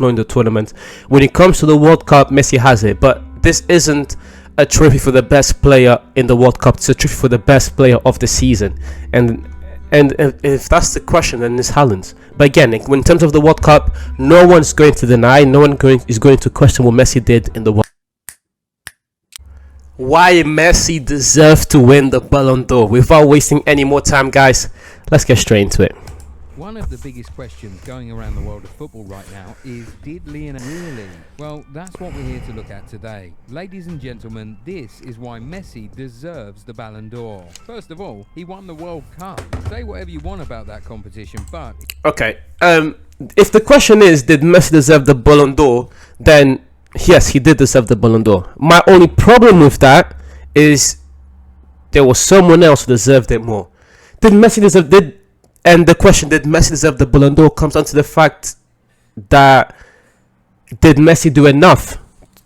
in the tournament. When it comes to the World Cup, Messi has it, but this isn't a trophy for the best player in the World Cup. It's a trophy for the best player of the season, and if that's the question, then it's Haaland. But again, in terms of the World Cup, no one's going to deny, is going to question what Messi did in the World. Why Messi deserves to win the Ballon d'Or. Without wasting any more time, guys, let's get straight into it. One of the biggest questions going around the world of football right now is, did Lionel really? Well, that's what we're here to look at today. Ladies and gentlemen, this is why Messi deserves the Ballon d'Or. First of all, he won the World Cup. Say whatever you want about that competition, but... Okay, if the question is, did Messi deserve the Ballon d'Or, then yes, he did deserve the Ballon d'Or. My only problem with that is there was someone else who deserved it more. Did Messi deserve... And the question, did Messi deserve the Ballon d'Or, comes down to the fact that did Messi do enough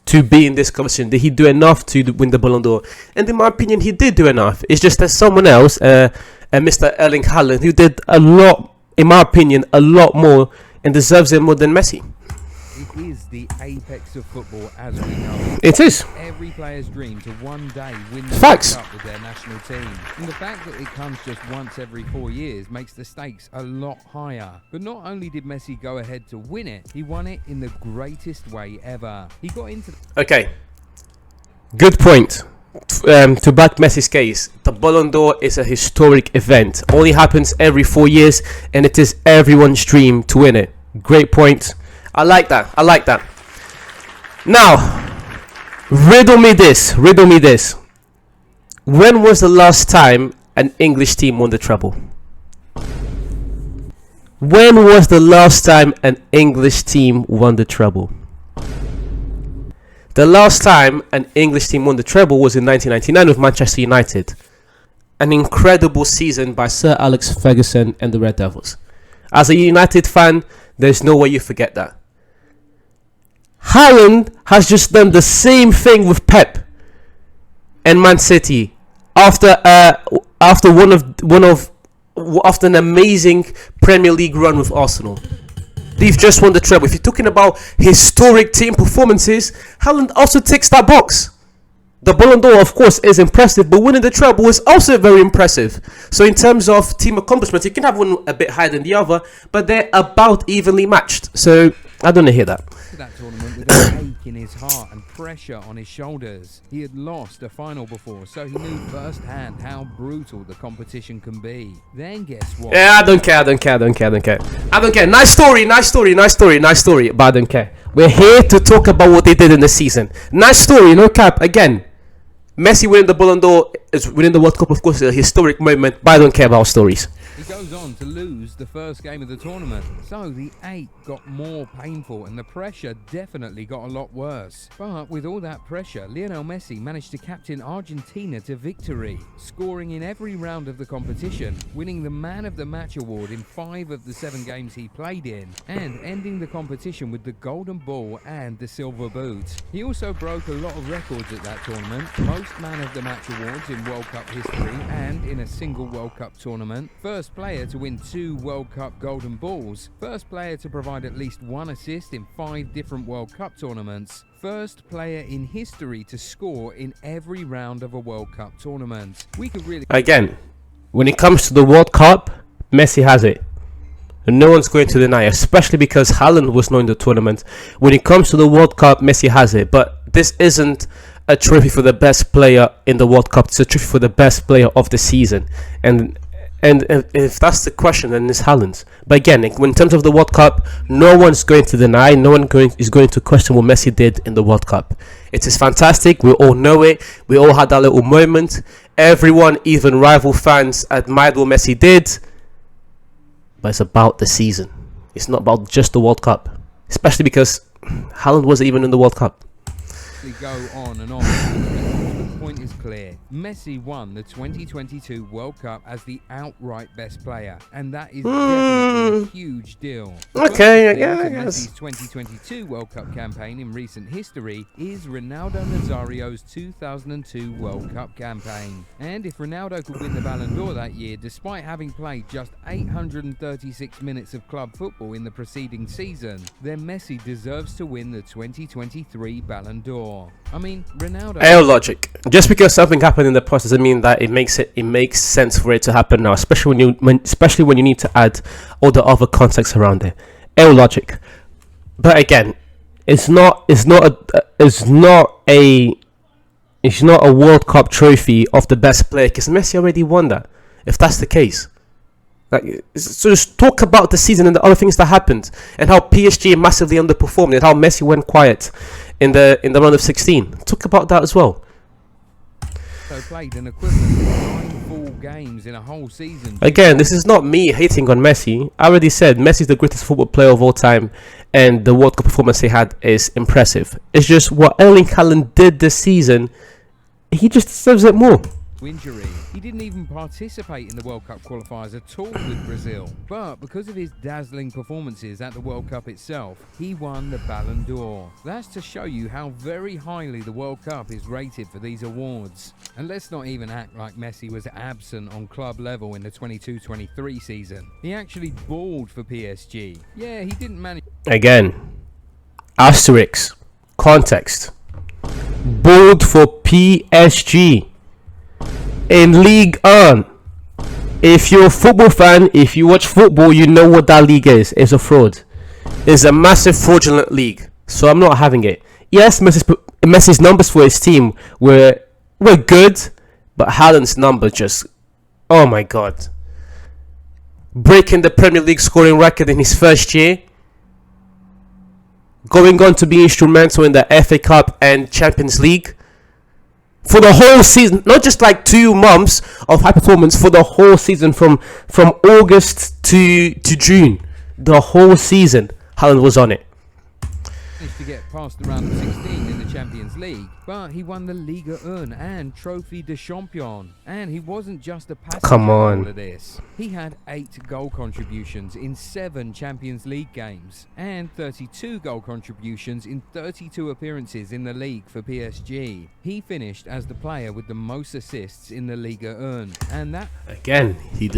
to be in this competition? Did he do enough to win the Ballon d'Or? And in my opinion, he did do enough. It's just that someone else, Mr. Erling Haaland, who did a lot, in my opinion, a lot more and deserves it more than Messi. It is the apex of football as we know. It is. Every player's dream to one day win the Facts. World Cup with their national team. And the fact that it comes just once every 4 years makes the stakes a lot higher. But not only did Messi go ahead to win it, he won it in the greatest way ever. He got into... Okay. Good point. To back Messi's case, the Ballon d'Or is a historic event. Only happens every 4 years, and it is everyone's dream to win it. Great point. I like that. I like that. Now, riddle me this. When was the last time an English team won the treble? When was the last time an English team won the treble? The last time an English team won the treble was in 1999 with Manchester United. An incredible season by Sir Alex Ferguson and the Red Devils. As a United fan, there's no way you forget that. Haaland has just done the same thing with Pep and Man City after an amazing Premier League run with Arsenal. They've just won the treble. If you're talking about historic team performances, Haaland also ticks that box. The Ballon d'Or, of course, is impressive, but winning the treble is also very impressive. So in terms of team accomplishments, you can have one a bit higher than the other, but they're about evenly matched. So I don't hear that. That tournament with an ache in his heart and pressure on his shoulders. He had lost a final before, so he knew firsthand how brutal the competition can be. Then guess what? Yeah, I don't care. Nice story, but I don't care. We're here to talk about what they did in the season. Nice story, no cap. Again, Messi winning the Ballon d'Or, is winning the World Cup, of course, is a historic moment, but I don't care about stories. He goes on to lose the first game of the tournament, so the ache got more painful and the pressure definitely got a lot worse. But with all that pressure, Lionel Messi managed to captain Argentina to victory, scoring in every round of the competition, winning the Man of the Match award in 5 of the 7 games he played in, and ending the competition with the Golden Ball and the Silver Boot. He also broke a lot of records at that tournament, most Man of the Match awards in World Cup history and in a single World Cup tournament, first player to win 2 World Cup Golden Balls, first player to provide at least 1 assist in 5 different World Cup tournaments, first player in history to score in every round of a World Cup tournament. We could really... Again, when it comes to the World Cup, Messi has it. And no one's going to deny, especially because Haaland was not in the tournament. When it comes to the World Cup, Messi has it. But this isn't a trophy for the best player in the World Cup. It's a trophy for the best player of the season. And if that's the question, then it's Haaland. But again, in terms of the World Cup, no one's going to deny, is going to question what Messi did in the World Cup. It is fantastic. We all know it. We all had that little moment. Everyone, even rival fans, admired what Messi did. But it's about the season. It's not about just the World Cup. Especially because Haaland wasn't even in the World Cup. Go on and on. point is clear. Messi won the 2022 World Cup as the outright best player, and that is definitely a huge deal. Okay, yeah, I Messi's guess. 2022 World Cup campaign in recent history is Ronaldo Nazario's 2002 World Cup campaign. And if Ronaldo could win the Ballon d'Or that year, despite having played just 836 minutes of club football in the preceding season, then Messi deserves to win the 2023 Ballon d'Or. I mean, Ronaldo... Air logic. Just because something happened in the past doesn't mean that it makes sense for it to happen now, especially when you need to add all the other context around it. Air logic. But again, it's not a World Cup trophy of the best player, because Messi already won that. If that's the case, like, so just talk about the season and the other things that happened, and how PSG massively underperformed, and how Messi went quiet in the round of 16. Talk about that as well. So played an equivalent of 9 full games in a whole season. Again, this is not me hating on Messi. I already said Messi is the greatest football player of all time, and the World Cup performance he had is impressive. It's just what Erling Haaland did this season, he just deserves it more. Injury. He didn't even participate in the World Cup qualifiers at all with Brazil. But because of his dazzling performances at the World Cup itself, he won the Ballon d'Or. That's to show you how very highly the World Cup is rated for these awards. And let's not even act like Messi was absent on club level in the 22-23 season. He actually balled for PSG. Yeah, he didn't manage... Again, asterisk, context. Balled for PSG. In League 1. If you're a football fan, if you watch football, you know what that league is. It's a fraud. It's a massive fraudulent league. So I'm not having it. Yes, Messi's numbers for his team were good, but Haaland's numbers just... Oh my god. Breaking the Premier League scoring record in his first year. Going on to be instrumental in the FA Cup and Champions League. For the whole season, not just like 2 months of high performance, for the whole season from August to June, the whole season, Haaland was on it. To get past the round of 16 in the Champions League, but he won the Liga 1 and Trophy de Champion, and he wasn't just a passenger in all of this. He had 8 goal contributions in 7 Champions League games and 32 goal contributions in 32 appearances in the league for PSG. He finished as the player with the most assists in the Liga 1, and that again, he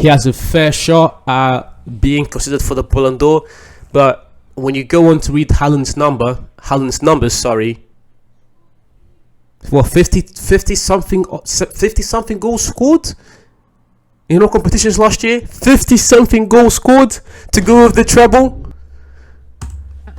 has a fair shot at being considered for the Ballon d'Or, but when you go on to read Haaland's numbers, well, 50 something goals scored in all competitions last year. 50 something goals scored to go with the treble.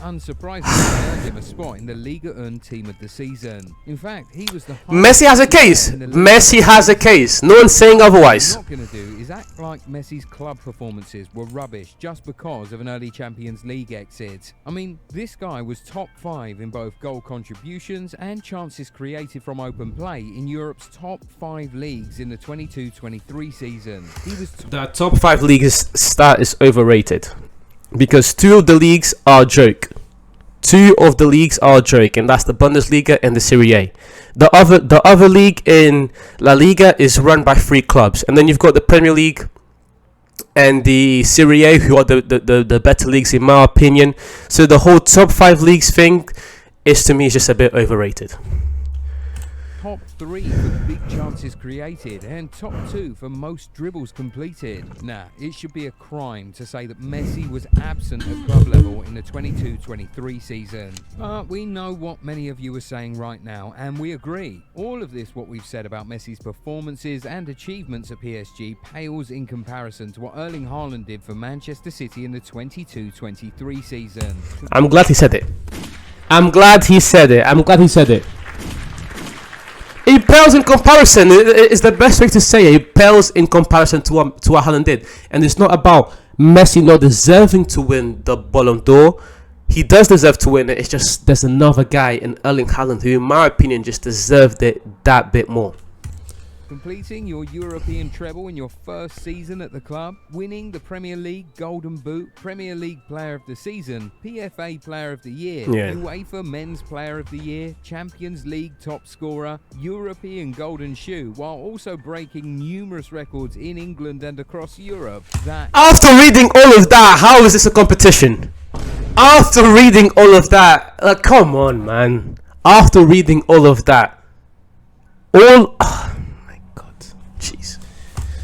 unsurprisingly earned him a spot in the Liga 1 team of the season. In fact, he was the Messi has a case. Messi has a case. No one's saying otherwise. What we're not going to do is act like Messi's club performances were rubbish just because of an early Champions League exit. I mean, this guy was top 5 in both goal contributions and chances created from open play in Europe's top 5 leagues in the 22-23 season. The top 5 leagues stat is overrated because 2 of the leagues are a joke. 2 of the leagues are a joke, and that's the Bundesliga and the Serie A. The other league in La Liga is run by 3 clubs, and then you've got the Premier League and the Serie A, who are the better leagues in my opinion. So the whole top 5 leagues thing is, to me, just a bit overrated. Top 3 for big chances created and top 2 for most dribbles completed. Nah, it should be a crime to say that Messi was absent at club level in the 22-23 season. But we know what many of you are saying right now, and we agree. All of this, what we've said about Messi's performances and achievements at PSG, pales in comparison to what Erling Haaland did for Manchester City in the 22-23 season. I'm glad he said it. It pales in comparison. It's the best way to say it. It pales in comparison to what Haaland did. And it's not about Messi not deserving to win the Ballon d'Or. He does deserve to win it. It's just there's another guy in Erling Haaland who, in my opinion, just deserved it that bit more. completing your European treble in your first season at the club, winning the Premier League Golden Boot, Premier League Player of the Season, PFA Player of the Year, UEFA Men's Player of the Year, Champions League top scorer, European Golden Shoe, while also breaking numerous records in England and across Europe. After reading all of that, how is this a competition? After reading all of that, come on, man. After reading all of that, oh my God, jeez.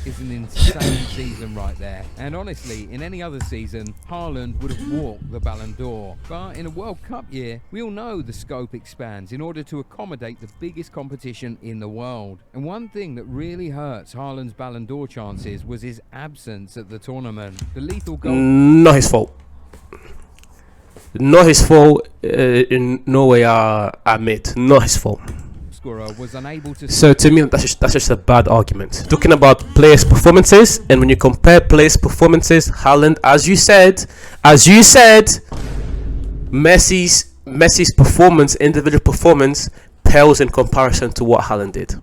It's an insane season right there. And honestly, in any other season, Haaland would have walked the Ballon d'Or. But in a World Cup year, we all know the scope expands in order to accommodate the biggest competition in the world. And one thing that really hurts Haaland's Ballon d'Or chances was his absence at the tournament. The lethal goal... Not his fault. Not his fault. In no way, I admit, not his fault. Was unable to. So to me, that's just a bad argument. Talking about players' performances, and when you compare players' performances, Haaland, as you said, Messi's performance, individual performance, pales in comparison to what Haaland did.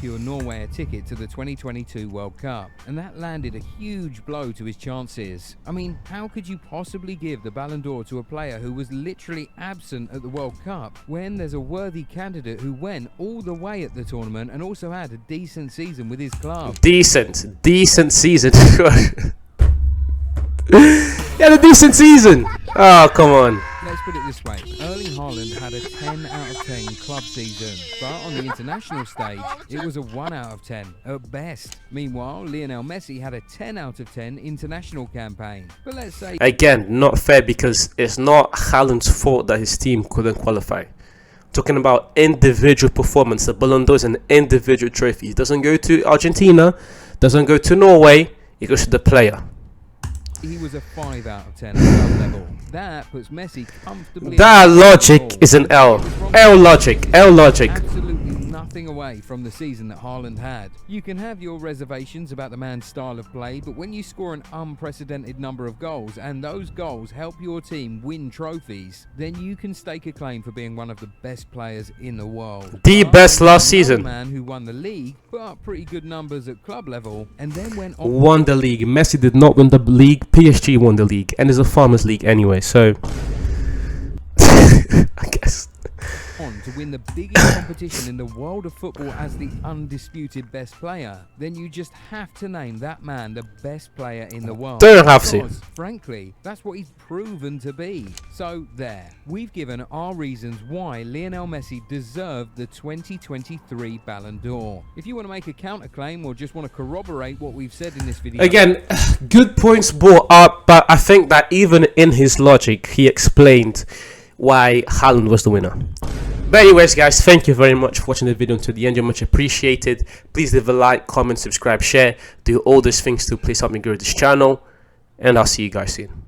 Secure Norway a ticket to the 2022 World Cup, and that landed a huge blow to his chances. I mean, how could you possibly give the Ballon d'Or to a player who was literally absent at the World Cup when there's a worthy candidate who went all the way at the tournament and also had a decent season with his club? Decent season. He had a decent season. Oh, come on. Let's put it this way, Erling Haaland had a 10 out of 10 club season, but on the international stage, it was a 1 out of 10 at best. Meanwhile, Lionel Messi had a 10 out of 10 international campaign. But let's say... Again, not fair, because it's not Haaland's fault that his team couldn't qualify. Talking about individual performance, the Ballon d'Or is an individual trophy. It doesn't go to Argentina, doesn't go to Norway, it goes to the player. He was a 5 out of 10 at club level. That puts Messi comfortably... That logic is an L. L logic. Absolutely nothing away from the season that Haaland had. You can have your reservations about the man's style of play, but when you score an unprecedented number of goals, and those goals help your team win trophies, then you can stake a claim for being one of the best players in the world. The best last season. Man who won the league, put up pretty good numbers at club level, and then went on... Won the league. Messi did not win the league. PSG won the league, and it's a farmers league anyway, so I guess on to win the biggest competition in the world of football as the undisputed best player, then you just have to name that man the best player in the world. Don't have to. Frankly, that's what he's proven to be. So there, we've given our reasons why Lionel Messi deserved the 2023 Ballon d'Or. If you want to make a counterclaim or just want to corroborate what we've said in this video... Again, good points brought up, but I think that even in his logic, he explained why Haaland was the winner. But anyways, guys, thank you very much for watching the video until the end. You're much appreciated. Please leave a like, comment, subscribe, share. Do all those things to please help me grow this channel. And I'll see you guys soon.